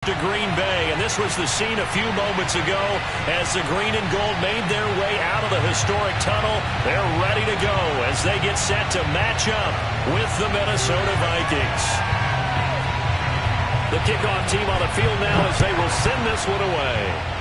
To Green Bay, and this was the scene a few moments ago as the green and gold made their way out of the historic tunnel. They're ready to go as they get set to match up with the Minnesota Vikings. The kickoff team on the field now as they will send this one away.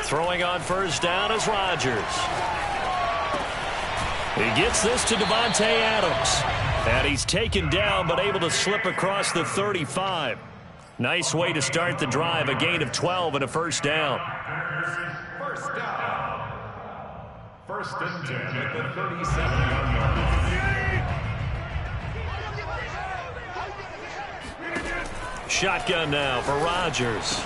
Throwing on first down is Rodgers. He gets this to Davante Adams. And he's taken down but able to slip across the 35. Nice way to start the drive. A gain of 12 and a first down. First down. First and 10 at the 37-yard line. Shotgun now for Rodgers.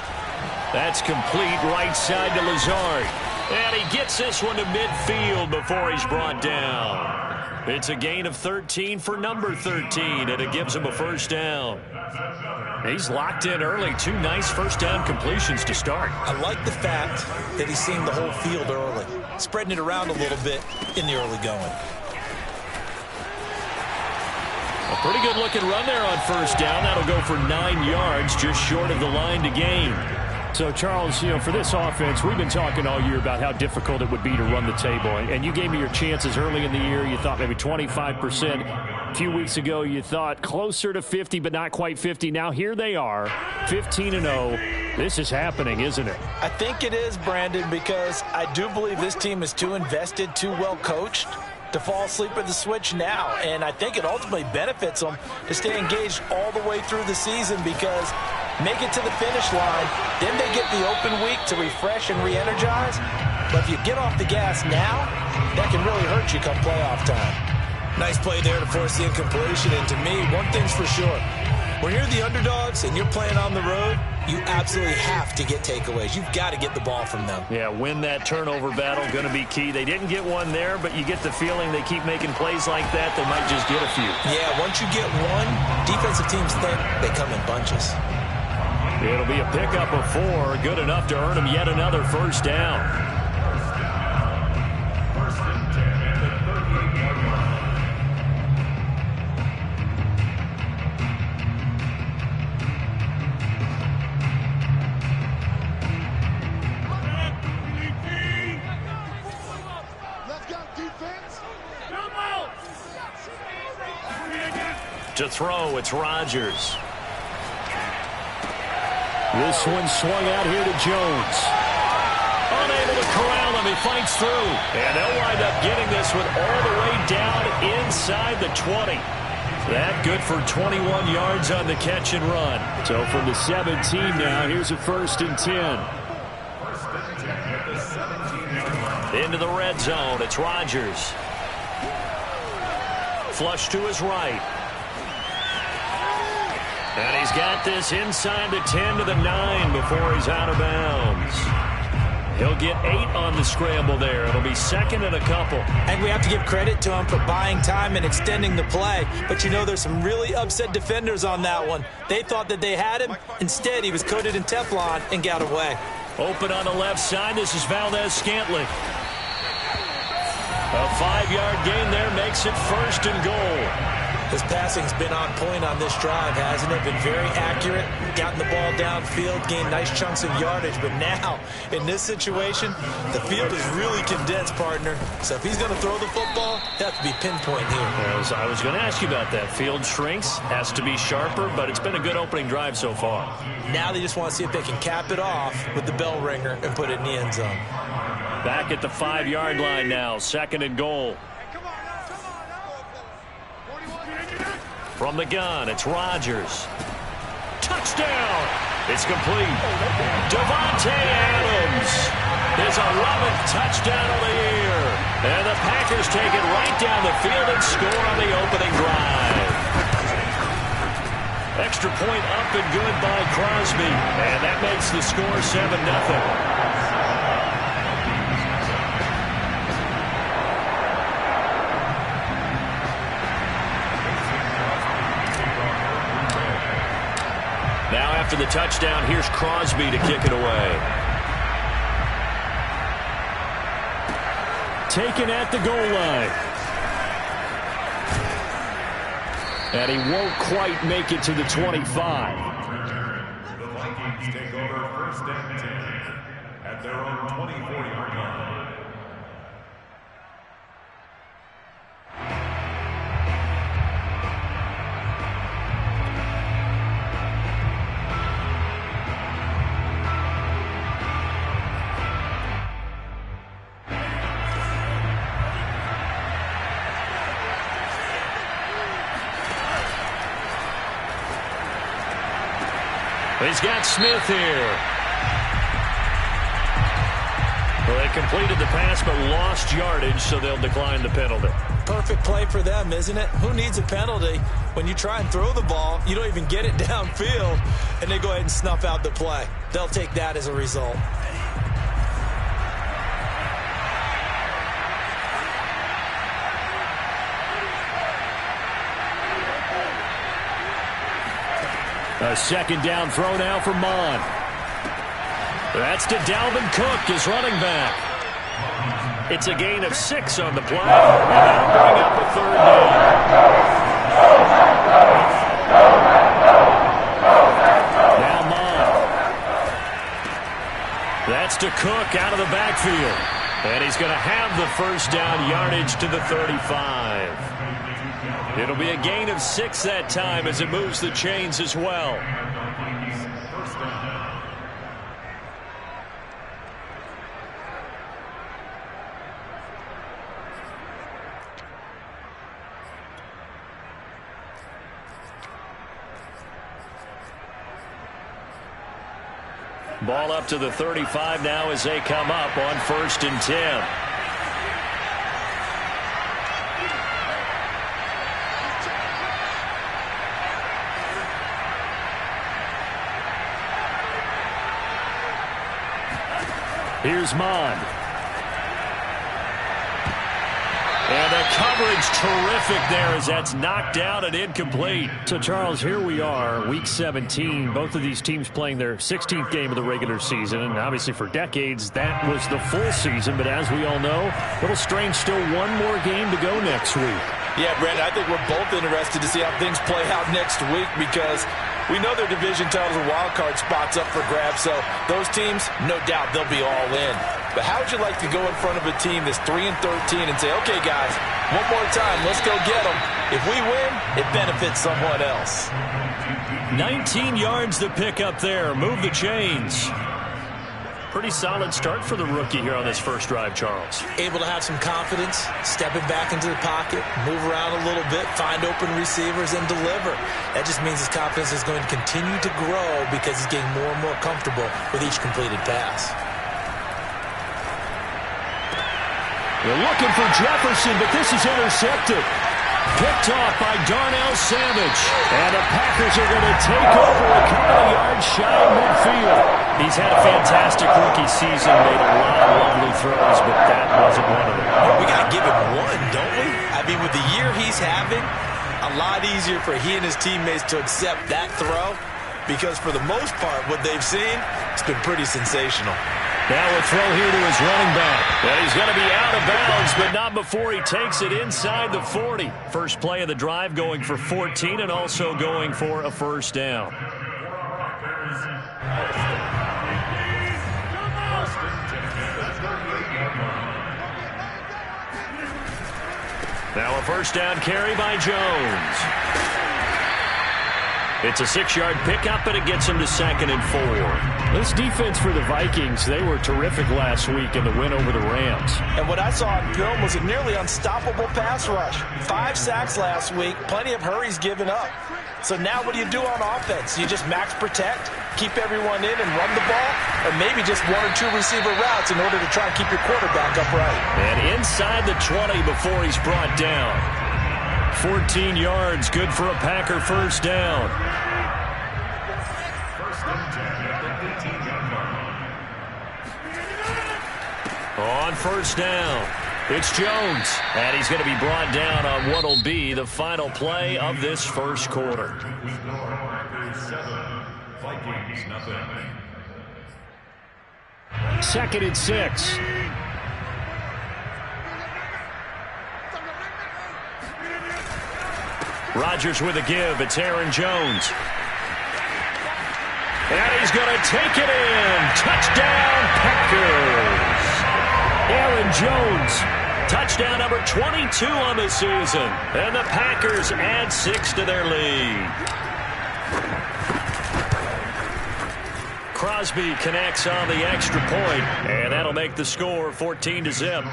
That's complete right side to Lazard. And he gets this one to midfield before he's brought down. It's a gain of 13 for number 13, and it gives him a first down. He's locked in early. Two nice first down completions to start. I like the fact that he's seeing the whole field early, spreading it around a little bit in the early going. A pretty good looking run there on first down. That'll go for 9 yards, just short of the line to gain. So, Charles, for this offense, we've been talking all year about how difficult it would be to run the table. And you gave me your chances early in the year. You thought maybe 25%. A few weeks ago, you thought closer to 50, but not quite 50. Now, here they are, 15-0. This is happening, isn't it? I think it is, Brandon, because I do believe this team is too invested, too well coached to fall asleep at the switch now. And I think it ultimately benefits them to stay engaged all the way through the season because make it to the finish line, then they get the open week to refresh and re-energize. But if you get off the gas now, that can really hurt you come playoff time. Nice play there to force the incompletion. And to me, one thing's for sure. When you're the underdogs and you're playing on the road, you absolutely have to get takeaways. You've got to get the ball from them. Yeah, win that turnover battle, going to be key. They didn't get one there, but you get the feeling they keep making plays like that, they might just get a few. Yeah, once you get one, defensive teams think they come in bunches. It'll be a pickup of 4, good enough to earn him yet another first down. First and 10 at the 38-yard line. To throw, it's Rodgers. This one swung out here to Jones. Unable to corral him. He fights through. And they'll wind up getting this one all the way down inside the 20. That good for 21 yards on the catch and run. So from the 17 now, here's a first and 10. First and 10 at the 17-yard line. Into the red zone. It's Rodgers. Flush to his right. And he's got this inside the 10 to the 9 before he's out of bounds. He'll get 8 on the scramble there. It'll be second and a couple. And we have to give credit to him for buying time and extending the play. But there's some really upset defenders on that one. They thought that they had him. Instead, he was coated in Teflon and got away. Open on the left side. This is Valdez-Scantling. A 5-yard gain there makes it first and goal. His passing's been on point on this drive, hasn't it? Been very accurate, gotten the ball downfield, gained nice chunks of yardage. But now, in this situation, the field is really condensed, partner. So if he's going to throw the football, he'll have to be pinpoint here. I was going to ask you about that. Field shrinks, has to be sharper, but it's been a good opening drive so far. Now they just want to see if they can cap it off with the bell ringer and put it in the end zone. Back at the 5-yard line now, second and goal. From the gun, it's Rodgers. Touchdown! It's complete. Davante Adams, his 11th touchdown of the year. And the Packers take it right down the field and score on the opening drive. Extra point up and good by Crosby. And that makes the score 7-0. Now after the touchdown, here's Crosby to kick it away. Taken at the goal line. And he won't quite make it to the 25. The Vikings take over first and 10 at their own 24-yard line. He's got Smith here. Well, they completed the pass but lost yardage, so they'll decline the penalty. Perfect play for them, isn't it? Who needs a penalty when you try and throw the ball, you don't even get it downfield, and they go ahead and snuff out the play. They'll take that as a result. A second down throw now for Mon. That's to Dalvin Cook, his running back. It's a gain of 6 on the play, and that'll bring up a third down. Now Mon. That's to Cook out of the backfield. And he's going to have the first down yardage to the 35. It'll be a gain of 6 that time as it moves the chains as well. Ball up to the 35 now as they come up on 1st and 10. Here's Mon. And the coverage terrific there as that's knocked out and incomplete. So, Charles, here we are, Week 17. Both of these teams playing their 16th game of the regular season. And obviously for decades, that was the full season. But as we all know, a little strange, still one more game to go next week. Yeah, Brandon, I think we're both interested to see how things play out next week because we know their division titles and wild card spots up for grabs, so those teams, no doubt, they'll be all in. But how would you like to go in front of a team that's 3-13 and say, okay, guys, one more time, let's go get them. If we win, it benefits someone else. 19 yards to pick up there. Move the chains. Pretty solid start for the rookie here on this first drive, Charles. Able to have some confidence, stepping back into the pocket, move around a little bit, find open receivers, and deliver. That just means his confidence is going to continue to grow because he's getting more and more comfortable with each completed pass. They're looking for Jefferson, but this is intercepted. Picked off by Darnell Savage. And the Packers are going to take over a couple of yards shy of midfield. He's had a fantastic rookie season, made a lot of lovely throws, but that wasn't one of them. We got to give him one, don't we? I mean, with the year he's having, a lot easier for he and his teammates to accept that throw because for the most part, what they've seen, it's been pretty sensational. Now a throw here to his running back. And he's going to be out of bounds, but not before he takes it inside the 40. First play of the drive going for 14 and also going for a first down. Now a first down carry by Jones. It's a 6-yard pickup, and it gets him to 2nd and 4. This defense for the Vikings, they were terrific last week in the win over the Rams. And what I saw on film was a nearly unstoppable pass rush. 5 sacks last week, plenty of hurries given up. So now what do you do on offense? You just max protect, keep everyone in and run the ball, or maybe just 1 or 2 receiver routes in order to try and keep your quarterback upright. And inside the 20 before he's brought down. 14 yards, good for a Packer first down. First and 10 at the 18-yard line. On first down, it's Jones, and he's going to be brought down on what will be the final play of this first quarter. Packers 7, Vikings nothing. 2nd and 6. Rodgers with a give. It's Aaron Jones. And he's going to take it in. Touchdown, Packers. Aaron Jones. Touchdown number 22 on the season. And the Packers add 6 to their lead. Crosby connects on the extra point, and that'll make the score 14-0.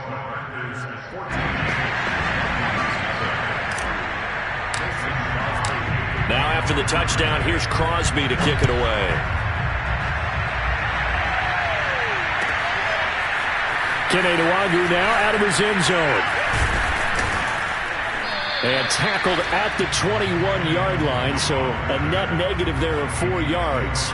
Now after the touchdown, here's Crosby to kick it away. Kene Nwangwu now out of his end zone. And tackled at the 21-yard line, so a net negative there of 4 yards.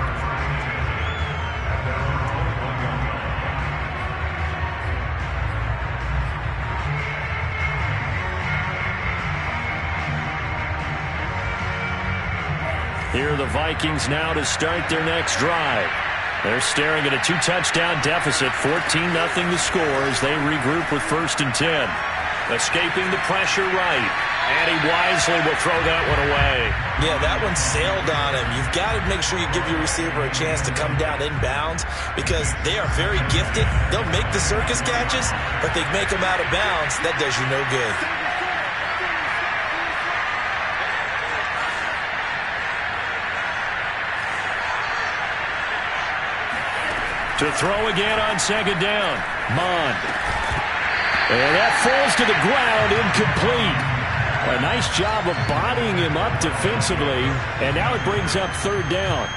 Here are the Vikings now to start their next drive. They're staring at a 2-touchdown deficit, 14-0 the score as they regroup with 1st and 10. Escaping the pressure right, and he wisely will throw that one away. Yeah, that one sailed on him. You've got to make sure you give your receiver a chance to come down inbounds because they are very gifted. They'll make the circus catches, but they make them out of bounds. That does you no good. To throw again on 2nd down. Mond. And that falls to the ground, incomplete. A nice job of bodying him up defensively. And now it brings up 3rd down.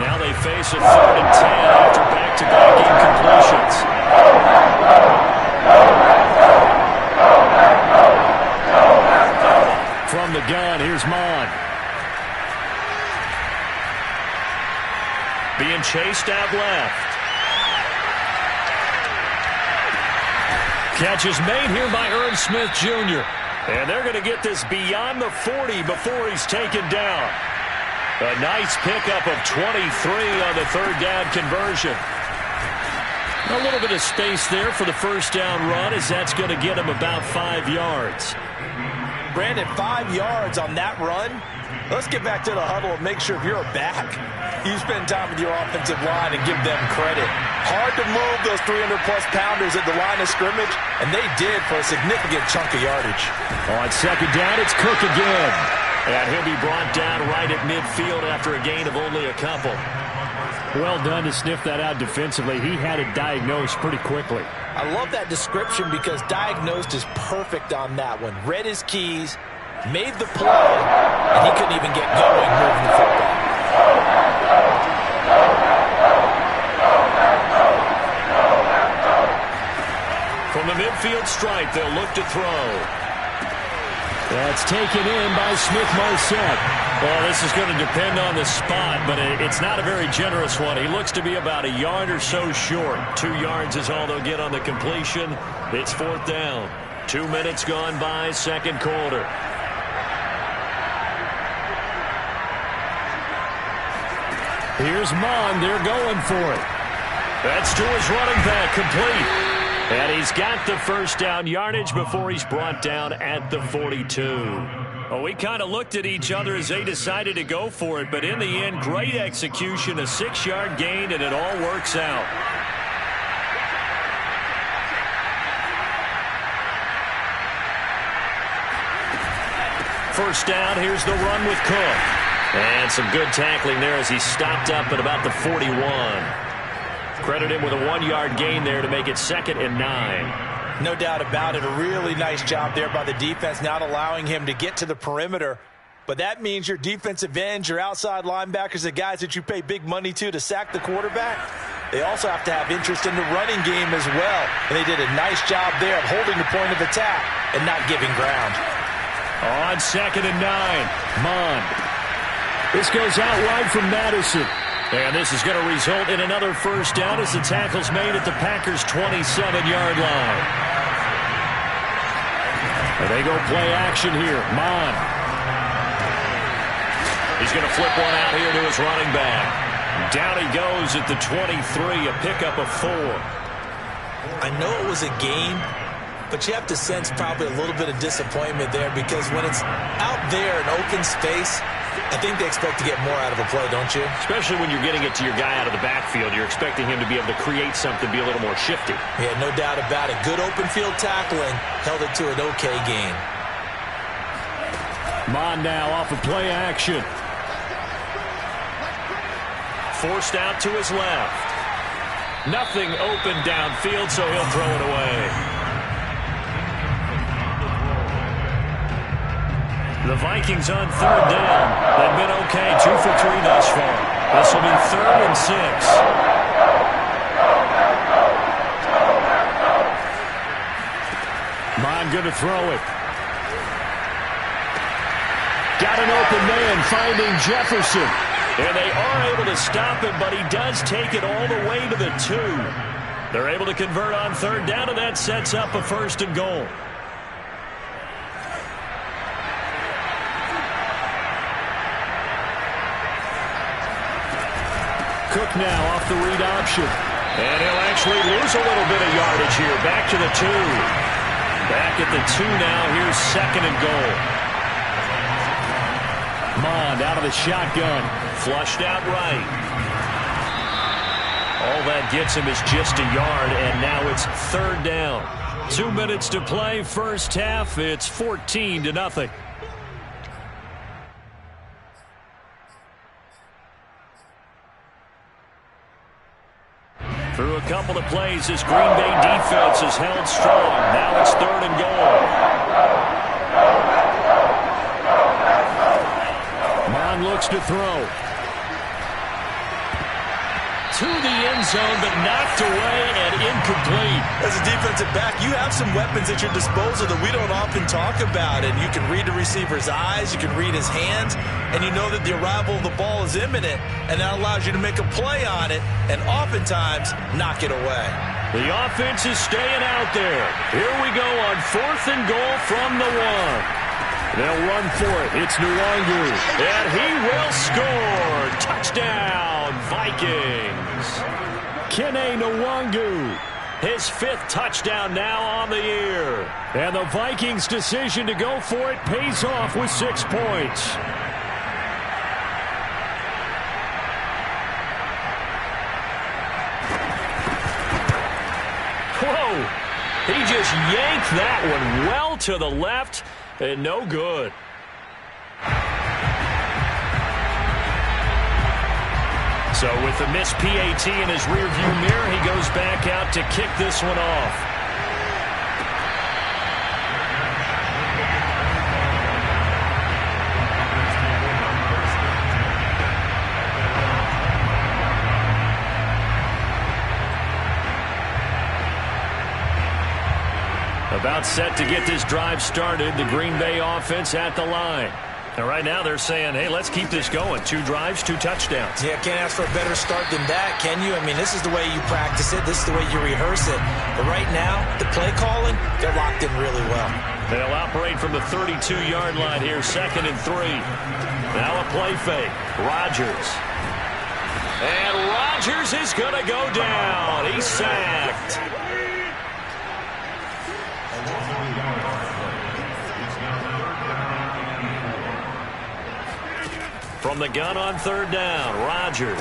Now they face a 3rd and 10 after back-to-back incompletions. From the gun, here's Mond. Being chased out left. Catch is made here by Irv Smith Jr. And they're going to get this beyond the 40 before he's taken down. A nice pickup of 23 on the 3rd down conversion. A little bit of space there for the first down run as that's going to get him about 5 yards. Brandon, 5 yards on that run. Let's get back to the huddle and make sure if you're a back, you spend time with your offensive line and give them credit. Hard to move those 300-plus pounders at the line of scrimmage, and they did for a significant chunk of yardage. On 2nd down, it's Cook again. And he'll be brought down right at midfield after a gain of only a couple. Well done to sniff that out defensively. He had it diagnosed pretty quickly. I love that description because diagnosed is perfect on that one. Read his keys, made the play, and he couldn't even get going moving the football. From the midfield stripe, they'll look to throw. That's taken in by Smith-Marset. Well, this is going to depend on the spot, but it's not a very generous one. He looks to be about a yard or so short. 2 yards is all they'll get on the completion. It's 4th down. 2 minutes gone by, 2nd quarter. Here's Mond. They're going for it. That's to his running back, complete. And he's got the first down yardage before he's brought down at the 42. Well, we kind of looked at each other as they decided to go for it, but in the end, great execution, a 6-yard gain, and it all works out. First down, here's the run with Cook. And some good tackling there as he stopped up at about the 41. Credit him with a 1-yard gain there to make it 2nd and 9. No doubt about it. A really nice job there by the defense, not allowing him to get to the perimeter. But that means your defensive ends, your outside linebackers, the guys that you pay big money to sack the quarterback, they also have to have interest in the running game as well. And they did a nice job there of holding the point of attack and not giving ground. On 2nd and 9, Mond. This goes out wide from Madison. And this is going to result in another first down as the tackle's made at the Packers' 27-yard line. And they go play action here. Mond. He's going to flip one out here to his running back. Down he goes at the 23, a pickup of 4. I know it was a gain, but you have to sense probably a little bit of disappointment there because when it's out there in open space, I think they expect to get more out of a play, don't you? Especially when you're getting it to your guy out of the backfield. You're expecting him to be able to create something, be a little more shifty. Yeah, no doubt about it. Good open field tackling. Held it to an okay gain. Mond now off of play action. Forced out to his left. Nothing open downfield, so he'll throw it away. The Vikings on 3rd down. They've been okay, 2 for 3 thus far. This will be 3rd and 6. Mond going to throw it. Got an open man finding Jefferson. And they are able to stop him, but he does take it all the way to the 2. They're able to convert on 3rd down, and that sets up a 1st and goal. Cook now off the read option. And he'll actually lose a little bit of yardage here. Back to the 2. Back at the 2 now. Here's 2nd and goal. Mond out of the shotgun. Flushed out right. All that gets him is just a yard, and now it's 3rd down. 2 minutes to play, first half. It's 14-0. Through a couple of plays, this Green Bay defense has held strong. Now it's 3rd and goal. Mond looks to throw. To the end zone, but knocked away and incomplete. As a defensive back, you have some weapons at your disposal that we don't often talk about. And you can read the receiver's eyes, you can read his hands, and you know that the arrival of the ball is imminent, and that allows you to make a play on it and oftentimes knock it away. The offense is staying out there. Here we go on 4th and goal from the 1. They'll run for it. It's Nwangu. And he will score. Touchdown, Vikings. Kene Nwangu. His 5th touchdown now on the year. And the Vikings' decision to go for it pays off with 6 points. Whoa. He just yanked that one well to the left. And no good. So with the missed PAT in his rearview mirror, he goes back out to kick this one off. About set to get this drive started. The Green Bay offense at the line. And right now they're saying, hey, let's keep this going. 2 drives, 2 touchdowns. Yeah, can't ask for a better start than that, can you? I mean, this is the way you practice it. This is the way you rehearse it. But right now, the play calling, they're locked in really well. They'll operate from the 32-yard line here, 2nd and 3. Now a play fake. Rodgers. And Rodgers is going to go down. He's sacked. From the gun on 3rd down, Rodgers.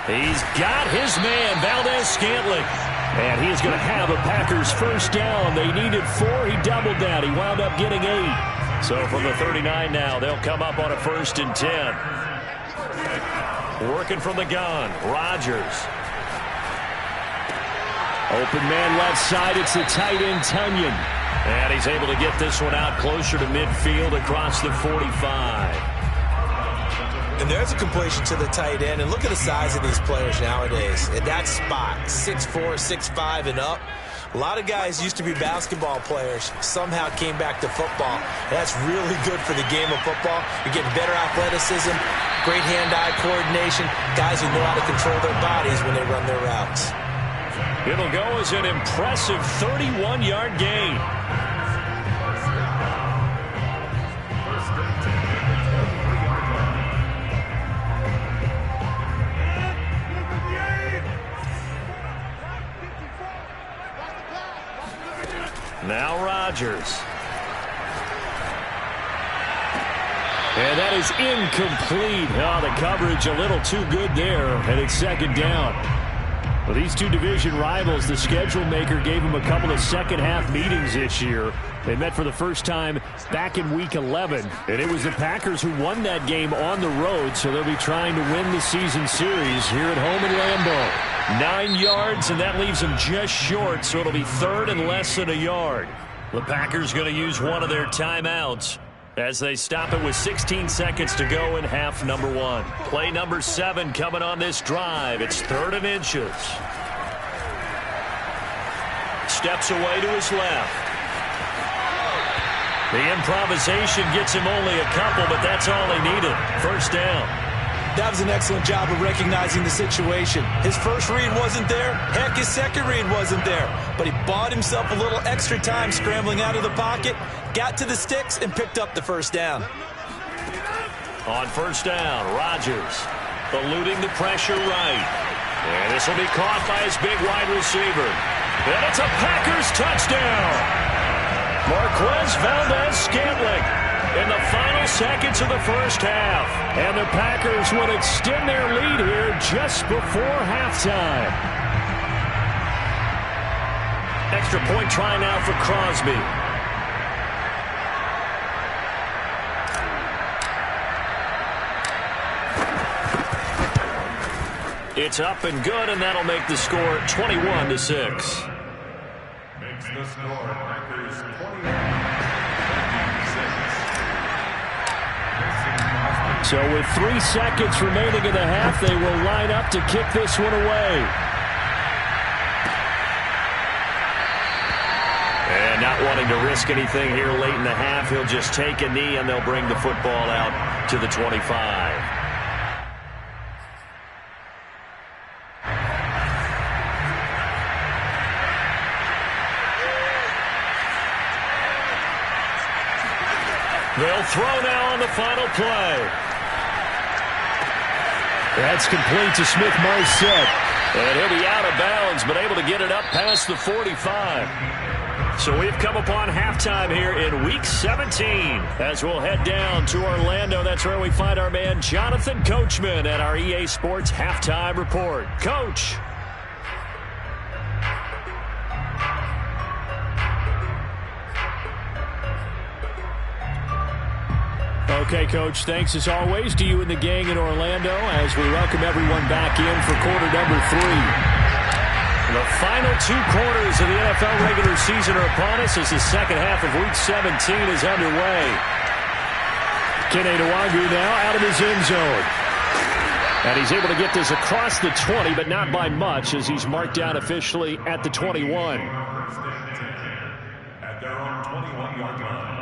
He's got his man, Valdez-Scantling. And he is going to have a Packers first down. They needed 4. He doubled that. He wound up getting 8. So from the 39 now, they'll come up on a 1st and 10. Working from the gun, Rodgers. Open man left side. It's the tight end, Tunyon. And he's able to get this one out closer to midfield across the 45. And there's a completion to the tight end. And look at the size of these players nowadays. At that spot, 6'4", 6'5", and up. A lot of guys used to be basketball players, somehow came back to football. That's really good for the game of football. You're getting better athleticism, great hand-eye coordination, guys who know how to control their bodies when they run their routes. It'll go as an impressive 31-yard gain. Now Rodgers. And that is incomplete. Oh, the coverage a little too good there, and it's second down. Well, these two division rivals, the schedule maker gave them a couple of second-half meetings this year. They met for the first time back in Week 11, and it was the Packers who won that game on the road, so they'll be trying to win the season series here at home in Lambeau. 9 yards, and that leaves them just short, so it'll be third and less than a yard. The Packers going to use one of their timeouts as they stop it with 16 seconds to go in half number 1. Play number 7 coming on this drive. It's 3rd and inches. Steps away to his left. The improvisation gets him only a couple, but that's all he needed. First down. That was an excellent job of recognizing the situation. His first read wasn't there. Heck, his second read wasn't there. But he bought himself a little extra time scrambling out of the pocket, got to the sticks, and picked up the first down. On first down, Rodgers eluding the pressure right. And this will be caught by his big wide receiver. And it's a Packers touchdown. Marquez Valdez-Scantling in the final seconds of the first half. And the Packers will extend their lead here just before halftime. Extra point try now for Crosby. It's up and good, and that'll make the score 21-6. Makes the score Packers 21. So with 3 seconds remaining in the half, they will line up to kick this one away. And not wanting to risk anything here late in the half, he'll just take a knee and they'll bring the football out to the 25. They'll throw now on the final play. That's complete to Smith-Marset. And he'll be out of bounds, but able to get it up past the 45. So we've come upon halftime here in Week 17. As we'll head down to Orlando, that's where we find our man Jonathan Coachman at our EA Sports Halftime Report. Coach. Okay, Coach, thanks as always to you and the gang in Orlando as we welcome everyone back in for quarter number 3. The final 2 quarters of the NFL regular season are upon us as the second half of Week 17 is underway. Kene Nwangwu now out of his end zone. And he's able to get this across the 20, but not by much as he's marked down officially at the 21. At their own 21-yard line.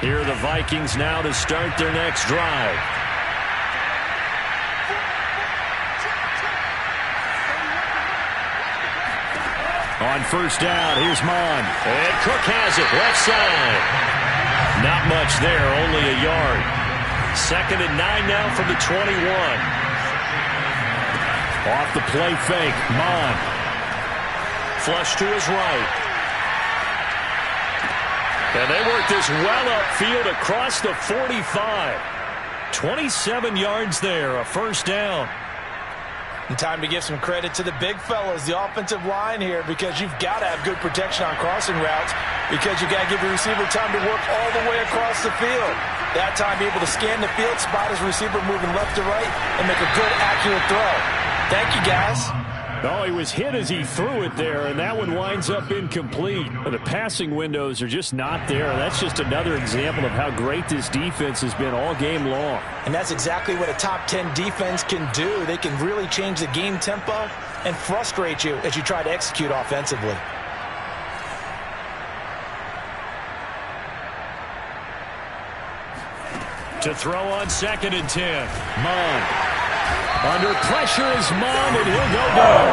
Here are the Vikings now to start their next drive. On first down, here's Mon. And Cook has it, left side. Not much there, only a yard. 2nd and 9 now from the 21. Off the play fake, Mon. Flush to his right. And they work this well upfield across the 45. 27 yards there, a first down. And time to give some credit to the big fellas, the offensive line here, because you've got to have good protection on crossing routes because you've got to give the receiver time to work all the way across the field. That time, be able to scan the field, spot his receiver moving left to right, and make a good, accurate throw. Thank you, guys. Oh, he was hit as he threw it there, and that one winds up incomplete. The passing windows are just not there. That's just another example of how great this defense has been all game long. And that's exactly what a top 10 defense can do. They can really change the game tempo and frustrate you as you try to execute offensively. To throw on 2nd and 10. Mond. Under pressure is Mond, and he'll go down.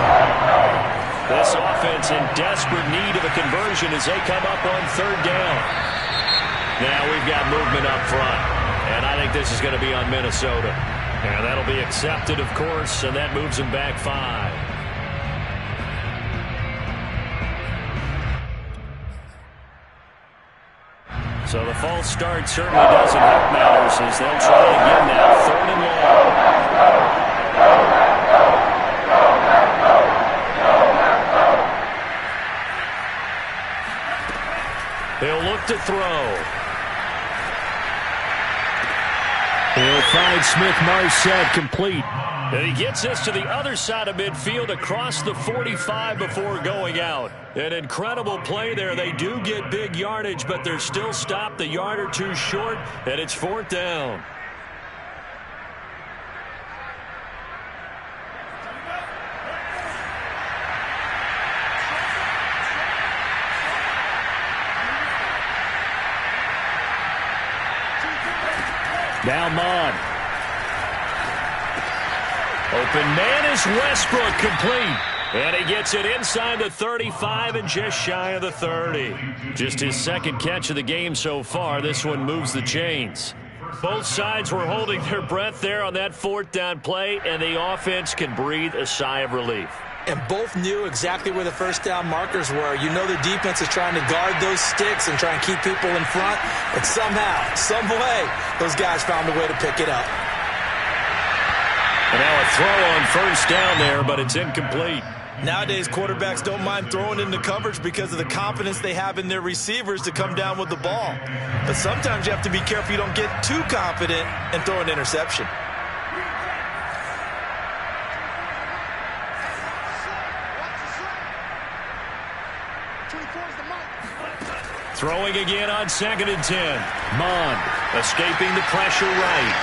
This offense in desperate need of a conversion as they come up on 3rd down. Now we've got movement up front, and I think this is going to be on Minnesota. And that'll be accepted, of course, and that moves them back 5. So the false start certainly doesn't help matters as they'll try again now. 3rd and long. He'll look to throw. He'll find Smith-Marset complete. And he gets this to the other side of midfield across the 45 before going out. An incredible play there. They do get big yardage, but they're still stopped a yard or two short, and it's 4th down. Now Mond. Open man is Westbrook, complete. And he gets it inside the 35 and just shy of the 30. Just his 2nd catch of the game so far. This one moves the chains. Both sides were holding their breath there on that 4th down play, and the offense can breathe a sigh of relief. And both knew exactly where the 1st down markers were. You know the defense is trying to guard those sticks and try and keep people in front. But somehow, some way, those guys found a way to pick it up. And now a throw on 1st down there, but it's incomplete. Nowadays, quarterbacks don't mind throwing into coverage because of the confidence they have in their receivers to come down with the ball. But sometimes you have to be careful you don't get too confident and throw an interception. Throwing again on 2nd and 10. Mond escaping the pressure right.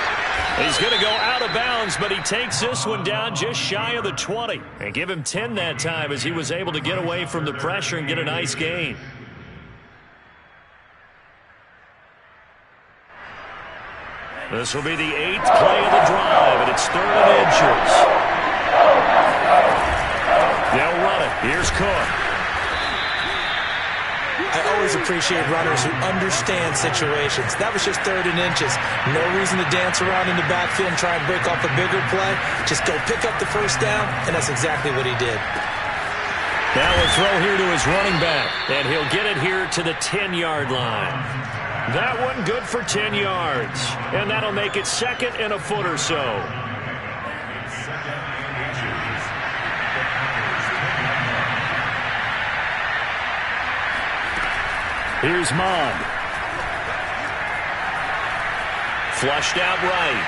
He's going to go out of bounds, but he takes this one down just shy of the 20. And give him 10 that time as he was able to get away from the pressure and get a nice gain. This will be the 8th play of the drive, and it's 3rd and inches. They'll run it. Here's Cook. I always appreciate runners who understand situations. That was just 3rd and inches. No reason to dance around in the backfield and try and break off a bigger play. Just go pick up the 1st down, and that's exactly what he did. Now a throw here to his running back, and he'll get it here to the 10-yard line. That one good for 10 yards, and that'll make it 2nd and a foot or so. Here's Mond. Flushed out right.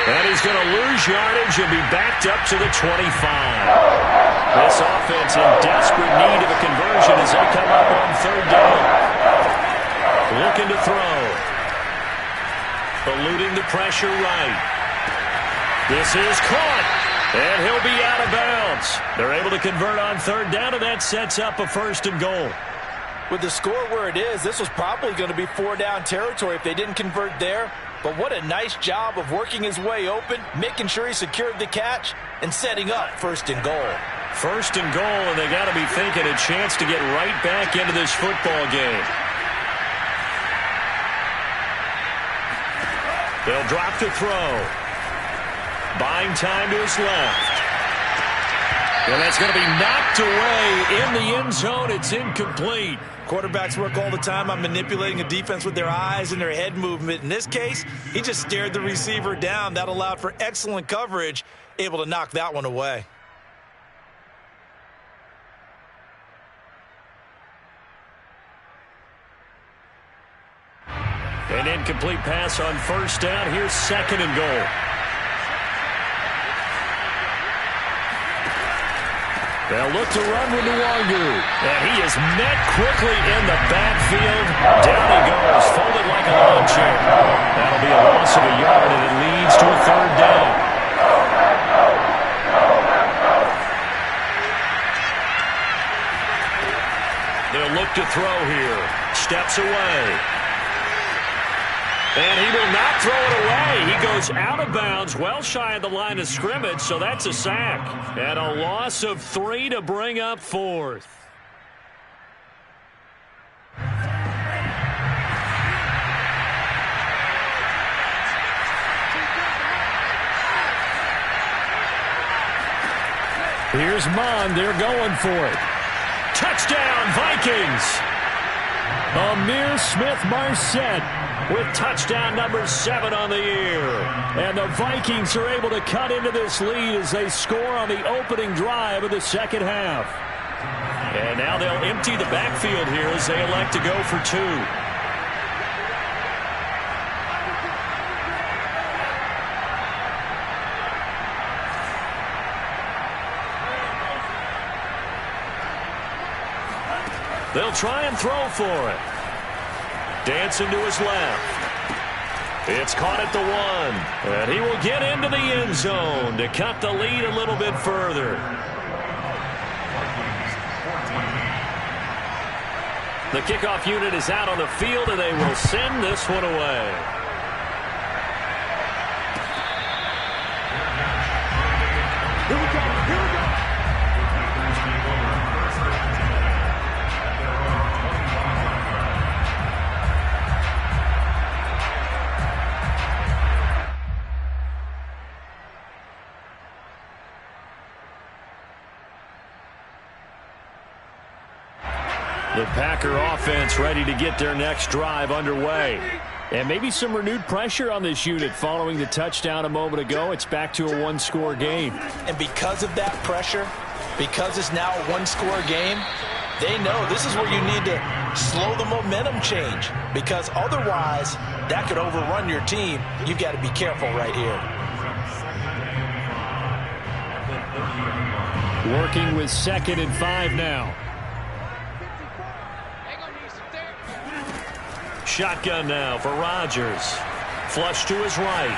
And he's going to lose yardage and be backed up to the 25. This offense in desperate need of a conversion as they come up on 3rd down. Looking to throw. Eluding the pressure right. This is caught. And he'll be out of bounds. They're able to convert on 3rd down, and that sets up a 1st and goal. With the score where it is, this was probably going to be 4-down territory if they didn't convert there. But what a nice job of working his way open, making sure he secured the catch, and setting up 1st and goal. 1st and goal, and they got to be thinking a chance to get right back into this football game. They'll drop to throw. Buying time to his left. And that's going to be knocked away in the end zone. It's incomplete. Quarterbacks work all the time on manipulating a defense with their eyes and their head movement. In this case, he just stared the receiver down. That allowed for excellent coverage, able to knock that one away. An incomplete pass on 1st down. Here's 2nd and goal. They'll look to run with Nwangu. And he is met quickly in the backfield. Down he goes, folded like a lawn chair. That'll be a loss of a yard, and it leads to a third down. They'll look to throw here. Steps away. And he will not throw it away. He goes out of bounds, well shy of the line of scrimmage, so that's a sack. And a loss of 3 to bring up fourth. Here's Mon. They're going for it. Touchdown, Vikings! Amir Smith-Marset with touchdown number 7 on the year. And the Vikings are able to cut into this lead as they score on the opening drive of the second half. And now they'll empty the backfield here as they elect to go for 2. They'll try and throw for it. Dancing to his left. It's caught at the 1. And he will get into the end zone to cut the lead a little bit further. The kickoff unit is out on the field, and they will send this one away. Here we go. Here we go. The Packer offense ready to get their next drive underway. And maybe some renewed pressure on this unit following the touchdown a moment ago. It's back to a one-score game. And because of that pressure, because it's now a one-score game, they know this is where you need to slow the momentum change. Because otherwise, that could overrun your team. You've got to be careful right here. Working with 2nd and 5 now. Shotgun now for Rodgers. Flush to his right.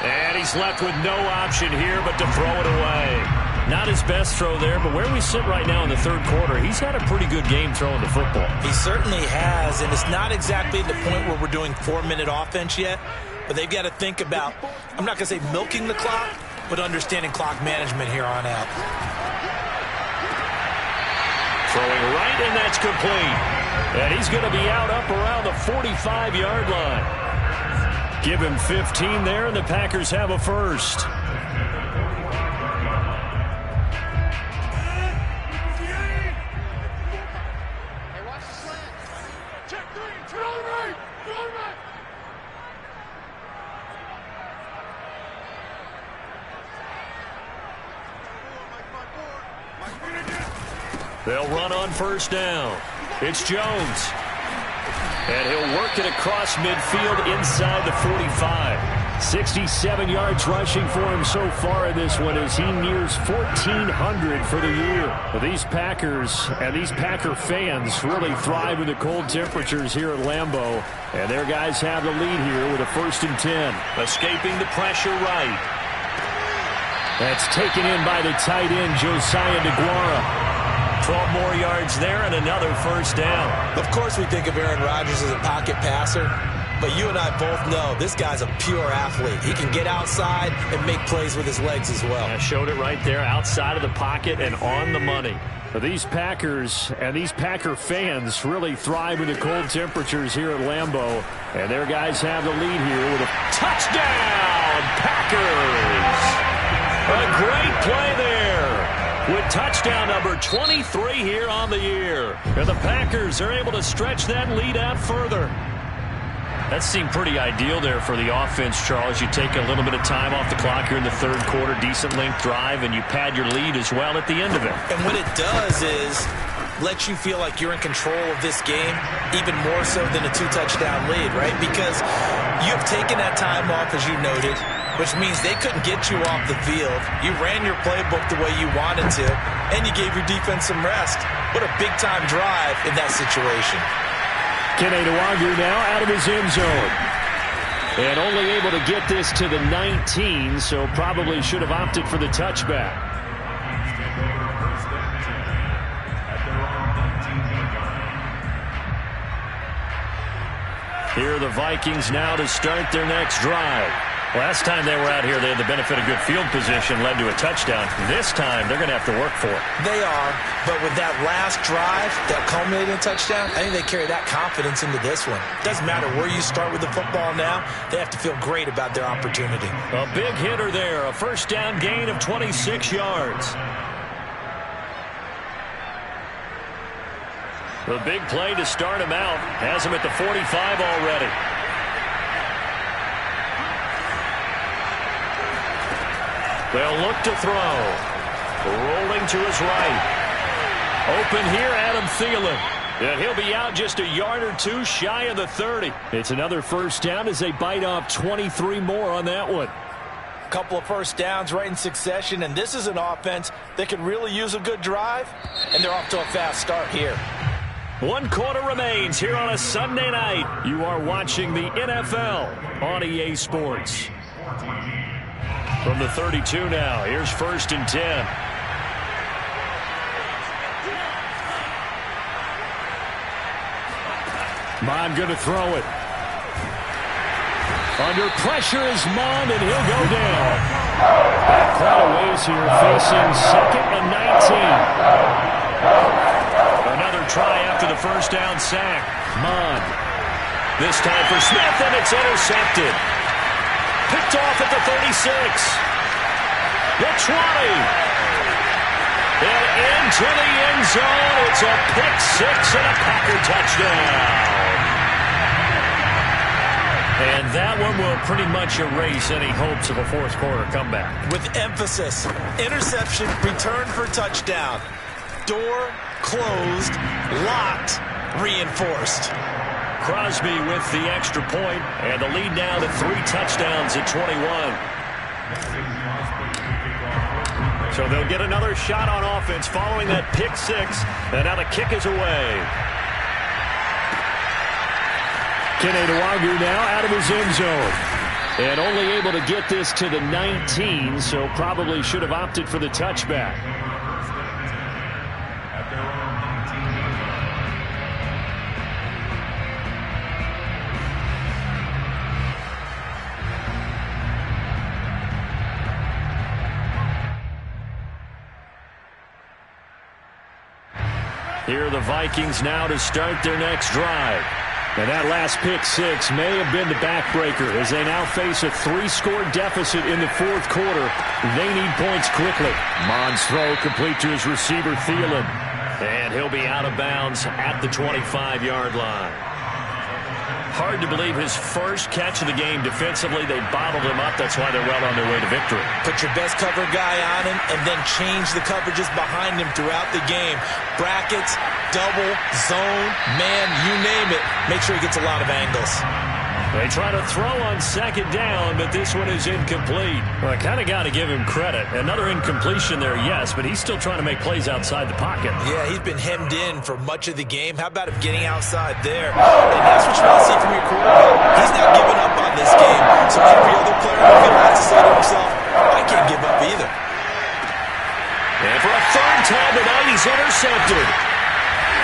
And he's left with no option here but to throw it away. Not his best throw there, but where we sit right now in the third quarter, he's had a pretty good game throwing the football. He certainly has, and it's not exactly at the point where we're doing 4-minute offense yet, but they've got to think about, I'm not going to say milking the clock, but understanding clock management here on out. Throwing right, and that's complete. And he's going to be out up around the 45-yard line. Give him 15 there, and the Packers have a first. They'll run on first down. It's Jones. And he'll work it across midfield inside the 45. 67 yards rushing for him so far in this one as he nears 1,400 for the year. Well, these Packers and these Packer fans really thrive in the cold temperatures here at Lambeau. And their guys have the lead here with a 1st and 10. Escaping the pressure right. That's taken in by the tight end, Josiah DeGuara. 12 more yards there and another first down. Of course we think of Aaron Rodgers as a pocket passer, but you and I both know this guy's a pure athlete. He can get outside and make plays with his legs as well. I showed it right there, outside of the pocket and on the money. But these Packers and these Packer fans really thrive in the cold temperatures here at Lambeau. And their guys have the lead here with a touchdown, Packers! A great play there. With touchdown number 23 here on the year. And the Packers are able to stretch that lead out further. That seemed pretty ideal there for the offense, Charles. You take a little bit of time off the clock here in the third quarter, decent length drive, and you pad your lead as well at the end of it. And what it does is let you feel like you're in control of this game, even more so than a 2-touchdown lead, right? Because you've taken that time off, as you noted, which means they couldn't get you off the field. You ran your playbook the way you wanted to. and you gave your defense some rest. What a big-time drive in that situation. Kene Nwangwu now out of his end zone. And only able to get this to the 19, so probably should have opted for the touchback. Here are the Vikings now to start their next drive. Last time they were out here, they had the benefit of good field position, led to a touchdown. This time, they're going to have to work for it. They are, but with that last drive, that culminating touchdown, I think they carry that confidence into this one. Doesn't matter where you start with the football now, they have to feel great about their opportunity. A big hitter there, a first down gain of 26 yards. The big play to start him out has him at the 45 already. They'll look to throw. Rolling to his right. Open here, Adam Thielen. And he'll be out just a yard or two shy of the 30. It's another first down as they bite off 23 more on that one. A couple of first downs right in succession, and this is an offense that could really use a good drive, and they're off to a fast start here. 1 quarter remains here on a Sunday night. You are watching the NFL on EA Sports. From the 32 now, here's 1st and 10. Mon going to throw it. Under pressure is Mon, and he'll go down. Back quite a ways here, facing 2nd and 19. Another try after the first down sack. Mon. This time for Smith, and it's intercepted. Picked off at the 36. The 20. And into the end zone. It's a pick six and a Packer touchdown. And that one will pretty much erase any hopes of a fourth quarter comeback. With emphasis, interception, return for touchdown. Door closed, locked, reinforced. Crosby with the extra point, and the lead now to 3 touchdowns at 21. So they'll get another shot on offense following that pick six, and now the kick is away. Kene Nwangwu now out of his end zone. And only able to get this to the 19, so probably should have opted for the touchback. Here are the Vikings now to start their next drive. And that last pick six may have been the backbreaker as they now face a 3-score deficit in the fourth quarter. They need points quickly. Mon's throw complete to his receiver, Thielen. And he'll be out of bounds at the 25-yard line. Hard to believe his first catch of the game defensively. They bottled him up. That's why they're well on their way to victory. Put your best cover guy on him and then change the coverages behind him throughout the game. Brackets, double, zone, man, you name it. Make sure he gets a lot of angles. They try to throw on second down, but this one is incomplete. Well, I kind of got to give him credit. Another incompletion there, yes, but he's still trying to make plays outside the pocket. Yeah, he's been hemmed in for much of the game. How about him getting outside there? And that's what you want to see from your quarterback. He's not giving up on this game. So every other player in the field has to say to himself, I can't give up either. And for a third time tonight, he's intercepted.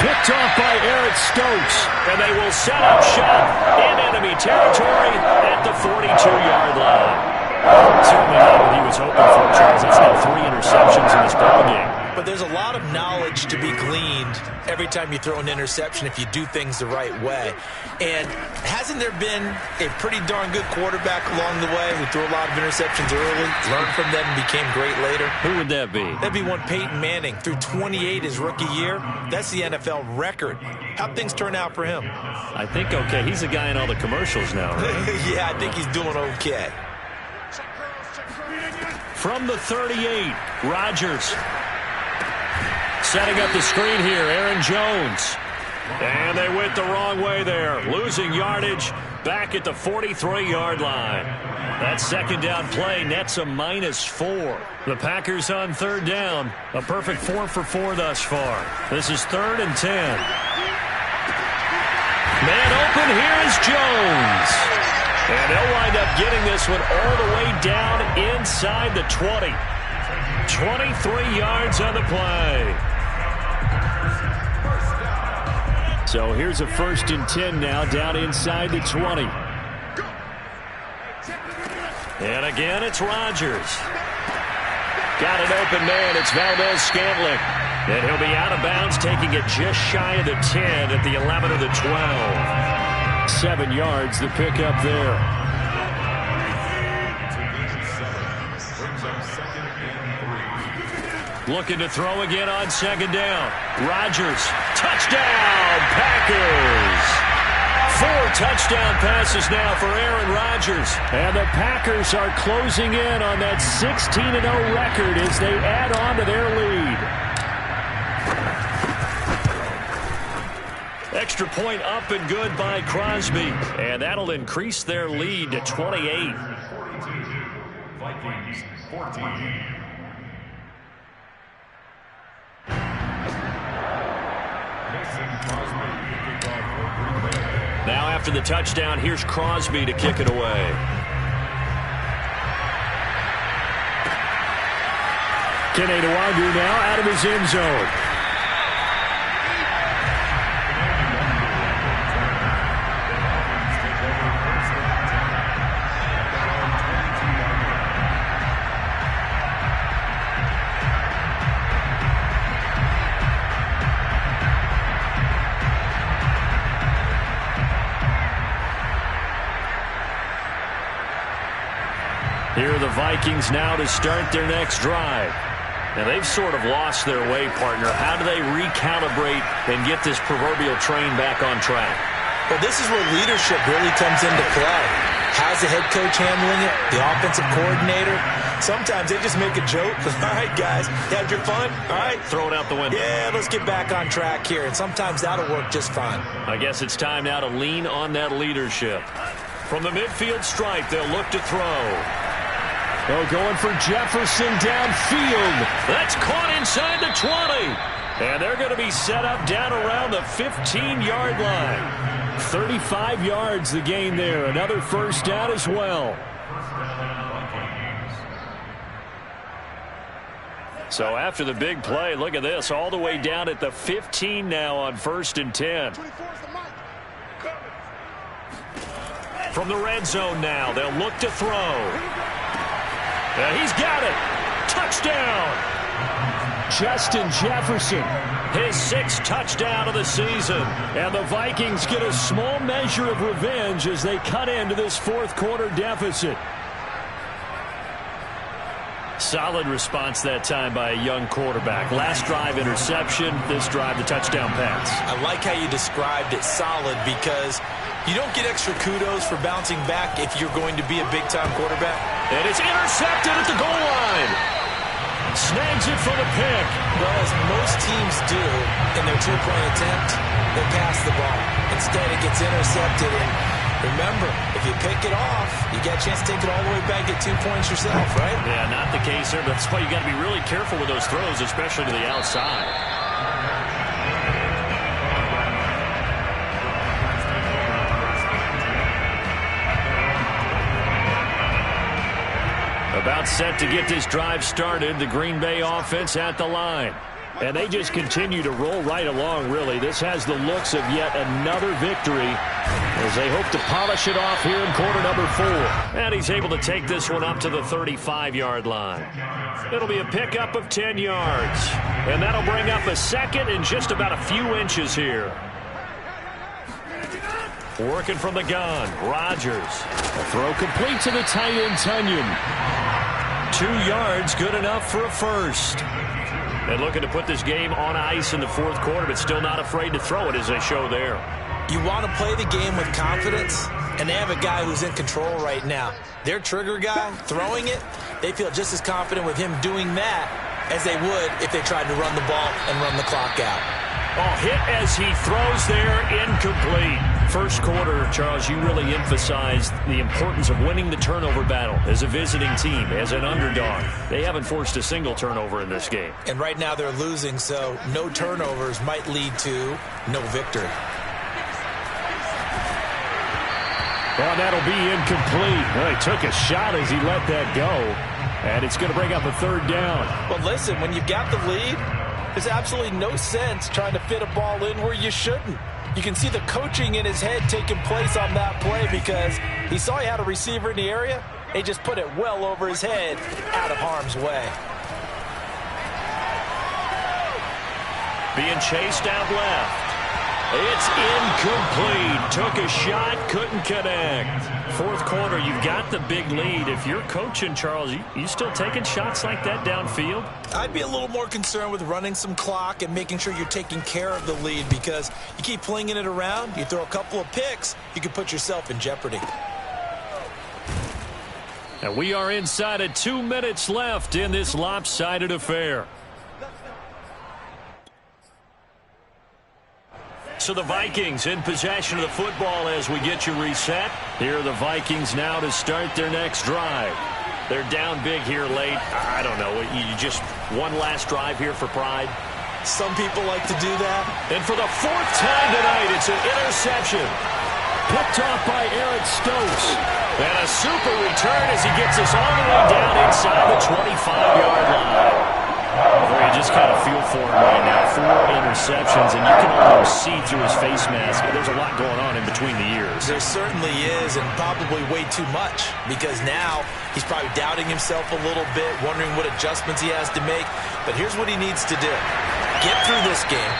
Picked off by Eric Stokes. And they will set up shop in enemy territory at the 42-yard line. Certainly not what he was hoping for, Charles. That's now 3 interceptions in this ballgame. But there's a lot of knowledge to be gleaned every time you throw an interception if you do things the right way. And hasn't there been a pretty darn good quarterback along the way who threw a lot of interceptions early, learned from them, and became great later? Who would that be? That'd be one Peyton Manning. Threw 28 his rookie year. That's the NFL record. How'd things turn out for him? I think okay. He's a guy in all the commercials now, right? Yeah, I think he's doing okay. From the 38, Rodgers. Setting up the screen here, Aaron Jones. And they went the wrong way there. Losing yardage back at the 43-yard line. That second down play nets a -4. The Packers on third down. A perfect 4 for 4 thus far. This is 3rd and 10. Man open, here is Jones. And they'll wind up getting this one all the way down inside the 20. 23 yards on the play. So here's a 1st and 10 now, down inside the 20. And again, it's Rodgers. Got an open man. It's Valdez-Scantling. And he'll be out of bounds, taking it just shy of the 10 at the 11 of the 12. 7 yards, the pickup there. Looking to throw again on second down. Rodgers, touchdown, Packers. 4 touchdown passes now for Aaron Rodgers. And the Packers are closing in on that 16-0 record as they add on to their lead. Extra point up and good by Crosby. And that'll increase their lead to 28. 42. Vikings 14. Now after the touchdown, here's Crosby to kick it away. Kene Nwangwu now out of his end zone. Here are the Vikings now to start their next drive. Now, they've sort of lost their way, partner. How do they recalibrate and get this proverbial train back on track? Well, this is where leadership really comes into play. How's the head coach handling it? The offensive coordinator? Sometimes they just make a joke. All right, guys, you had your fun? All right. Throw it out the window. Yeah, let's get back on track here. And sometimes that'll work just fine. I guess it's time now to lean on that leadership. From the midfield stripe, they'll look to throw. Oh, going for Jefferson downfield. That's caught inside the 20. And they're going to be set up down around the 15-yard line. 35 yards the gain there. Another first down as well. So after the big play, look at this. All the way down at the 15 now on 1st and 10. From the red zone now, they'll look to throw. He's got it. Touchdown. Justin Jefferson. His 6th touchdown of the season. And the Vikings get a small measure of revenge as they cut into this 4th quarter deficit. Solid response that time by a young quarterback. Last drive interception, this drive the touchdown pass. I like how you described it, solid, because you don't get extra kudos for bouncing back if you're going to be a big-time quarterback. And it's intercepted at the goal line. Snags it for the pick. Well, as most teams do in their 2-point attempt, they pass the ball. Instead, it gets intercepted. And remember, if you pick it off, you get a chance to take it all the way back, get 2 points yourself, right? Yeah, not the case here. That's why you got to be really careful with those throws, especially to the outside. About set to get this drive started, the Green Bay offense at the line. And they just continue to roll right along, really. This has the looks of yet another victory as they hope to polish it off here in quarter number 4. And he's able to take this one up to the 35-yard line. It'll be a pickup of 10 yards. And that'll bring up a second and just about a few inches here. Working from the gun, Rodgers. A throw complete to the tight end, Tunyon. 2 yards, good enough for a first. And looking to put this game on ice in the 4th quarter, but still not afraid to throw it as they show there. You want to play the game with confidence, and they have a guy who's in control right now. Their trigger guy, throwing it, they feel just as confident with him doing that as they would if they tried to run the ball and run the clock out. Oh, hit as he throws there, incomplete. First quarter, Charles, you really emphasized the importance of winning the turnover battle as a visiting team, as an underdog. They haven't forced a single turnover in this game. And right now they're losing, so no turnovers might lead to no victory. Well, that'll be incomplete. Well, he took a shot as he let that go, and it's going to bring up a third down. Well, listen, when you've got the lead, there's absolutely no sense trying to fit a ball in where you shouldn't. You can see the coaching in his head taking place on that play because he saw he had a receiver in the area. He just put it well over his head, out of harm's way. Being chased out left. It's incomplete. Took a shot, couldn't connect. Fourth quarter, you've got the big lead. If you're coaching, Charles, you still taking shots like that downfield? I'd be a little more concerned with running some clock and making sure you're taking care of the lead because you keep flinging it around, you throw a couple of picks, you can put yourself in jeopardy. And we are inside of 2 minutes left in this lopsided affair. So the Vikings in possession of the football as we get you reset. Here are the Vikings now to start their next drive. They're down big here late. I don't know. You just one last drive here for pride. Some people like to do that. And for the fourth time tonight, it's an interception. Picked off by Eric Stokes. And a super return as he gets us all the way down inside the 25-yard line. Boy, you just kind of feel for him right now. 4 interceptions, and you can almost see through his face mask. There's a lot going on in between the ears. There certainly is, and probably way too much, because now he's probably doubting himself a little bit, wondering what adjustments he has to make. But here's what he needs to do. Get through this game,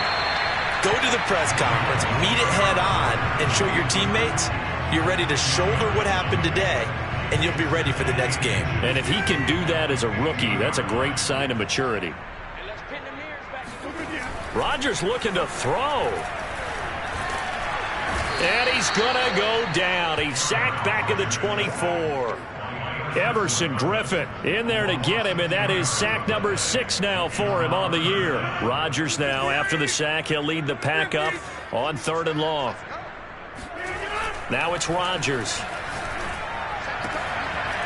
go to the press conference, meet it head on, and show your teammates you're ready to shoulder what happened today, and you'll be ready for the next game. And if he can do that as a rookie, that's a great sign of maturity. Rodgers looking to throw. And he's going to go down. He's sacked back at the 24. Everson Griffin in there to get him, and that is sack number 6 now for him on the year. Rodgers now, after the sack, he'll lead the pack up on 3rd and long. Now it's Rodgers.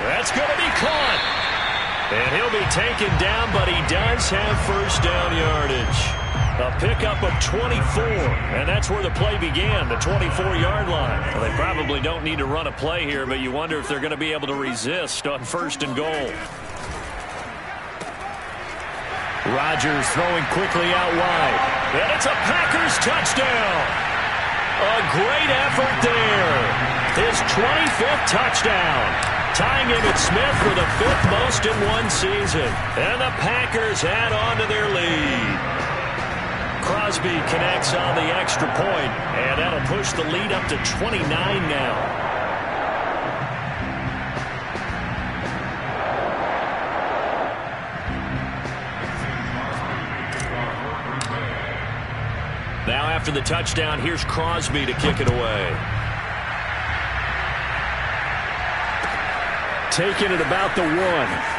That's going to be caught. And he'll be taken down, but he does have first down yardage. A pickup of 24, and that's where the play began, the 24-yard line. Well, they probably don't need to run a play here, but you wonder if they're going to be able to resist on 1st and goal. Rodgers throwing quickly out wide. And it's a Packers touchdown. A great effort there. His 25th touchdown. Tying Emmitt Smith for the 5th most in one season. And the Packers add on to their lead. Crosby connects on the extra point, and that'll push the lead up to 29 now. Now after the touchdown, here's Crosby to kick it away. Taking it about the 1.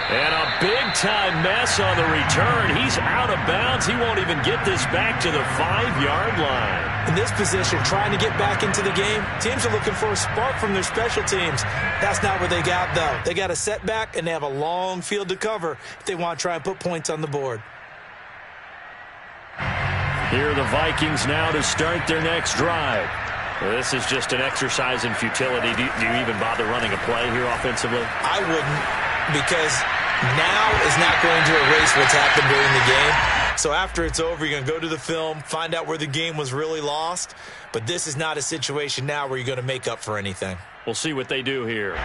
And a big-time mess on the return. He's out of bounds. He won't even get this back to the 5-yard line. In this position, trying to get back into the game, teams are looking for a spark from their special teams. That's not what they got, though. They got a setback, and they have a long field to cover if they want to try and put points on the board. Here are the Vikings now to start their next drive. This is just an exercise in futility. Do you even bother running a play here offensively? I wouldn't, because now is not going to erase what's happened during the game. So after it's over, you're going to go to the film, find out where the game was really lost. But this is not a situation now where you're going to make up for anything. We'll see what they do here.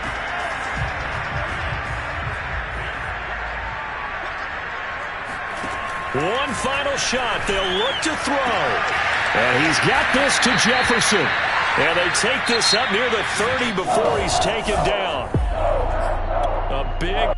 One final shot. They'll look to throw. And he's got this to Jefferson. And they take this up near the 30 before he's taken down. A big...